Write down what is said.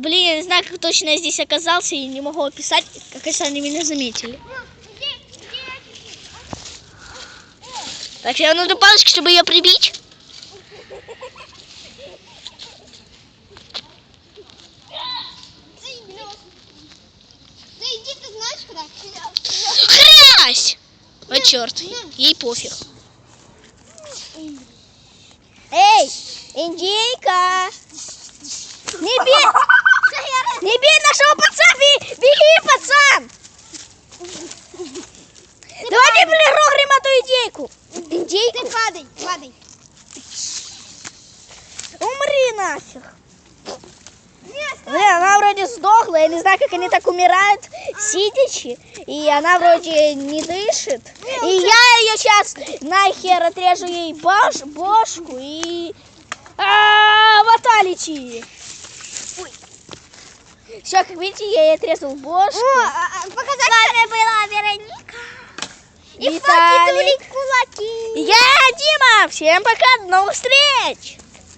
Блин, я не знаю, как точно я здесь оказался, и не могу описать, как если они меня заметили. Так, я нужно палочки, чтобы ее прибить. Хрясь! О, черт, ей пофиг. Эй, индейка! Не бей нашего пацана! Беги, пацан! Давайте прирогрим эту индейку! Индейку? Ты падай, падай. Умри нафиг! Блин, она вроде сдохла, я не знаю, как они так умирают, сидячи, и она вроде не дышит. И я ее сейчас нахер отрежу ей бошку и... Ваталити! Все, как видите, я ей отрезал бошку. Показать. С вами была Вероника. И Виталик. Факи, кулаки. Я Дима! Всем пока, до новых встреч!